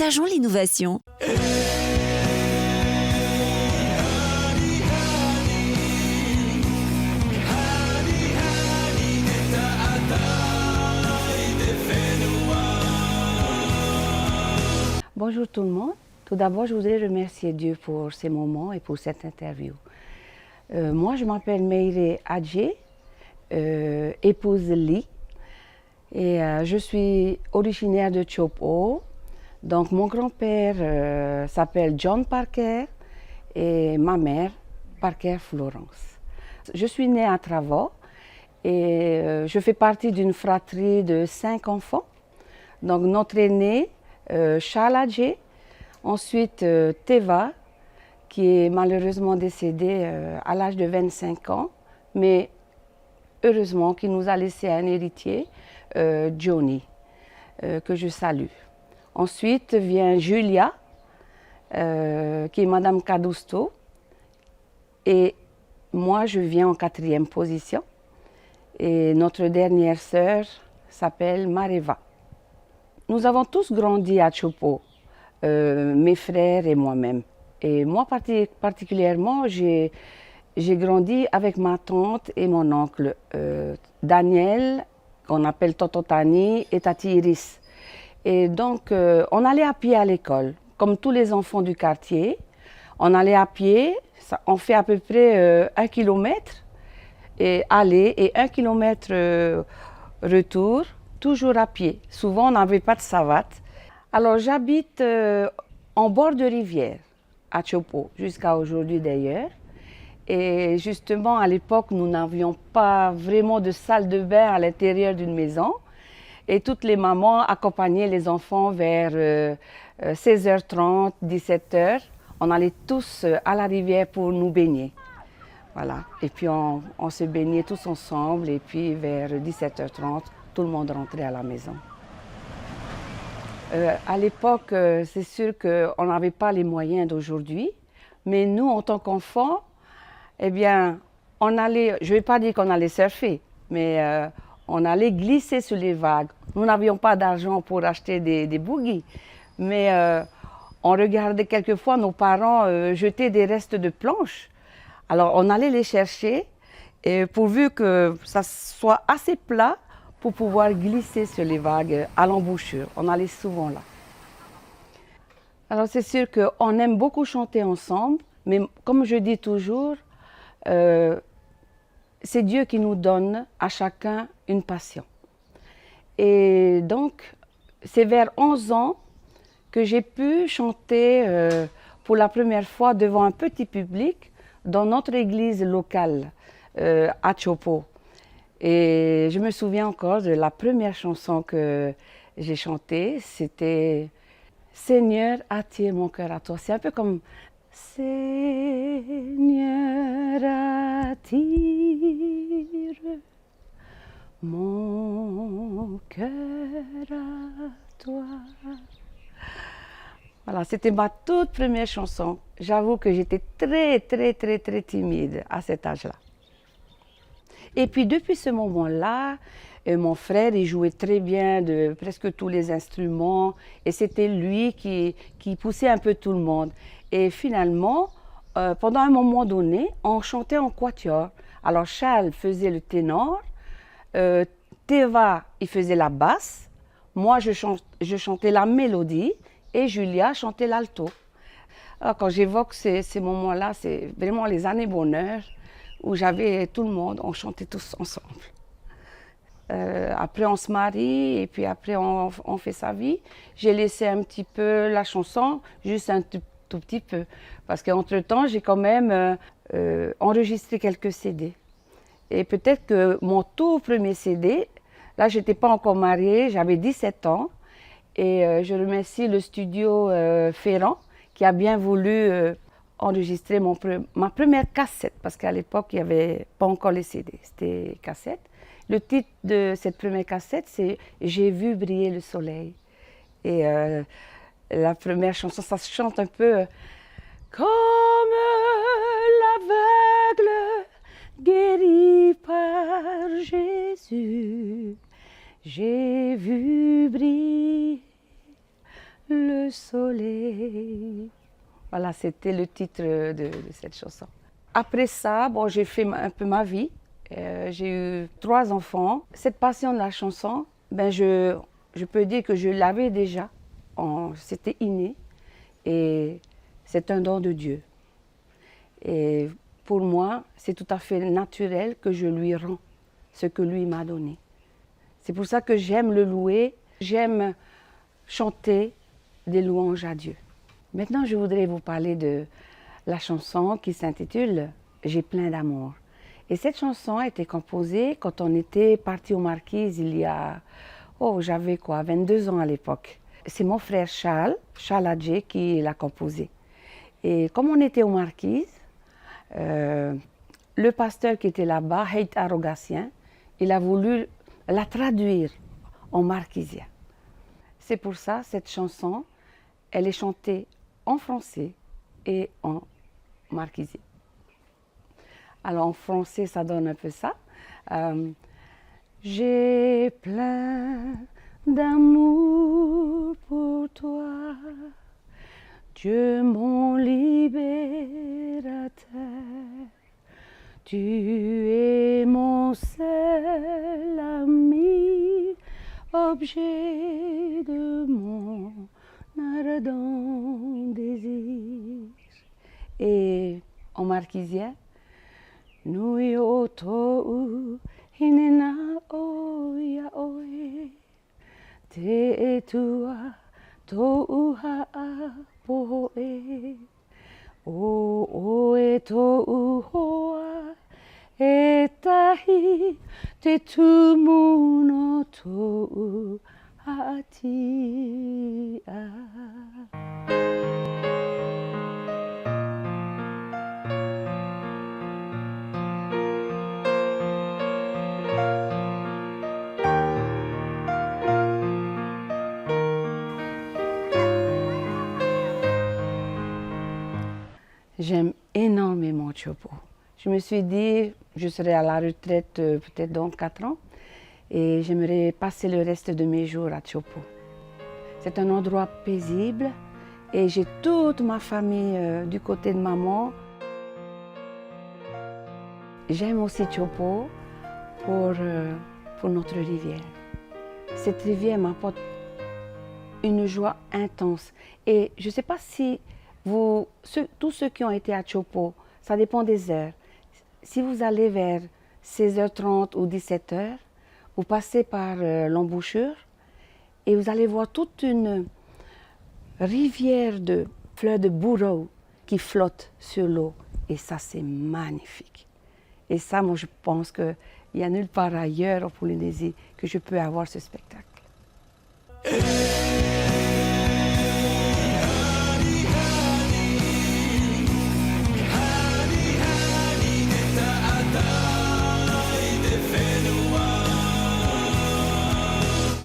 Partageons l'innovation. Bonjour tout le monde. Tout d'abord, je voudrais remercier Dieu pour ces moments et pour cette interview. Moi, je m'appelle Meire Adjé, épouse de Lee, et je suis originaire de Chopo. Donc, mon grand-père s'appelle John Parker et ma mère, Parker Florence. Je suis née à Travers et je fais partie d'une fratrie de 5 enfants. Donc, notre aîné, Charles Adjé, ensuite Teva, qui est malheureusement décédé à l'âge de 25 ans, mais heureusement qu'il nous a laissé un héritier, Johnny, que je salue. Ensuite vient Julia, qui est Madame Cadusto, et moi je viens en 4e position, et notre dernière sœur s'appelle Mareva. Nous avons tous grandi à Chopo, mes frères et moi-même. Et moi particulièrement, j'ai grandi avec ma tante et mon oncle, Daniel, qu'on appelle Toto Tani, et Tati Iris. Et donc, on allait à pied à l'école, comme tous les enfants du quartier. On allait à pied, on fait à peu près 1 kilomètre et aller et 1 kilomètre retour, toujours à pied. Souvent, on n'avait pas de savate. Alors, j'habite en bord de rivière, à Chopo, jusqu'à aujourd'hui d'ailleurs. Et justement, à l'époque, nous n'avions pas vraiment de salle de bain à l'intérieur d'une maison. Et toutes les mamans accompagnaient les enfants vers 16h30, 17h. On allait tous à la rivière pour nous baigner. Voilà. Et puis on se baignait tous ensemble. Et puis vers 17h30, tout le monde rentrait à la maison. À l'époque, c'est sûr qu'on n'avait pas les moyens d'aujourd'hui. Mais nous, en tant qu'enfants, eh bien, on allait, je ne vais pas dire qu'on allait surfer, mais on allait glisser sur les vagues. Nous n'avions pas d'argent pour acheter des boogies, mais on regardait quelquefois nos parents jeter des restes de planches. Alors on allait les chercher, et pourvu que ça soit assez plat pour pouvoir glisser sur les vagues à l'embouchure. On allait souvent là. Alors c'est sûr qu'on aime beaucoup chanter ensemble, mais comme je dis toujours, c'est Dieu qui nous donne à chacun une passion. Et donc, c'est vers 11 ans que j'ai pu chanter pour la première fois devant un petit public dans notre église locale à Chopo. Et je me souviens encore de la première chanson que j'ai chantée, c'était « Seigneur, attire mon cœur à toi ». C'est un peu comme « Seigneur, attire mon cœur à toi ». Voilà, c'était ma toute première chanson. J'avoue que j'étais très timide à cet âge-là. Et puis depuis ce moment-là, mon frère, il jouait très bien de presque tous les instruments et c'était lui qui poussait un peu tout le monde. Et finalement, pendant un moment donné, on chantait en quatuor. Alors Charles faisait le ténor, Teva, il faisait la basse, moi je chantais la mélodie et Julia chantait l'alto. Alors, quand j'évoque ces moments-là, c'est vraiment les années bonheur où j'avais tout le monde, on chantait tous ensemble. Après on se marie et puis après on fait sa vie. J'ai laissé un petit peu la chanson, juste un tout petit peu, parce qu'entre-temps j'ai quand même enregistré quelques CD. Et peut-être que mon tout premier CD, là j'étais pas encore mariée, j'avais 17 ans, et je remercie le studio Ferrand qui a bien voulu enregistrer ma première cassette, parce qu'à l'époque il n'y avait pas encore les CD, c'était cassette. Le titre de cette première cassette, c'est « J'ai vu briller le soleil ». Et la première chanson, ça se chante un peu comme l'aveugle guéri par Jésus, j'ai vu briller le soleil. Voilà, c'était le titre de cette chanson. Après ça, bon, j'ai fait un peu ma vie. J'ai eu 3 enfants. Cette passion de la chanson, ben je peux dire que je l'avais déjà. C'était inné et c'est un don de Dieu. Et pour moi, c'est tout à fait naturel que je lui rends ce que lui m'a donné. C'est pour ça que j'aime le louer, j'aime chanter des louanges à Dieu. Maintenant, je voudrais vous parler de la chanson qui s'intitule « J'ai plein d'amour ». Et cette chanson a été composée quand on était parti aux Marquises il y a, j'avais 22 ans à l'époque. C'est mon frère Charles Adjé qui l'a composée. Et comme on était aux Marquises, le pasteur qui était là-bas, Heit Arogatien, il a voulu la traduire en marquisien. C'est pour ça, cette chanson, elle est chantée en français et en marquisien. Alors en français, ça donne un peu ça. J'ai plein d'amour pour toi, Dieu mon libérateur. Tu es mon seul ami, objet de mon ardent désir. Et en marquisien, Nui otou hinena oia oe, te etua tou haa poe, o e tou hoa, e tahi te tumuno tou haatia. J'aime énormément Tchopo. Je me suis dit, je serai à la retraite peut-être dans 4 ans et j'aimerais passer le reste de mes jours à Tchopo. C'est un endroit paisible et j'ai toute ma famille du côté de maman. J'aime aussi Tchopo pour notre rivière. Cette rivière m'apporte une joie intense et je ne sais pas si tous ceux qui ont été à Tchopo, ça dépend des heures. Si vous allez vers 16h30 ou 17h, vous passez par l'embouchure et vous allez voir toute une rivière de fleurs de bourreau qui flotte sur l'eau. Et ça, c'est magnifique. Et ça, moi, je pense qu'il n'y a nulle part ailleurs en Polynésie que je peux avoir ce spectacle.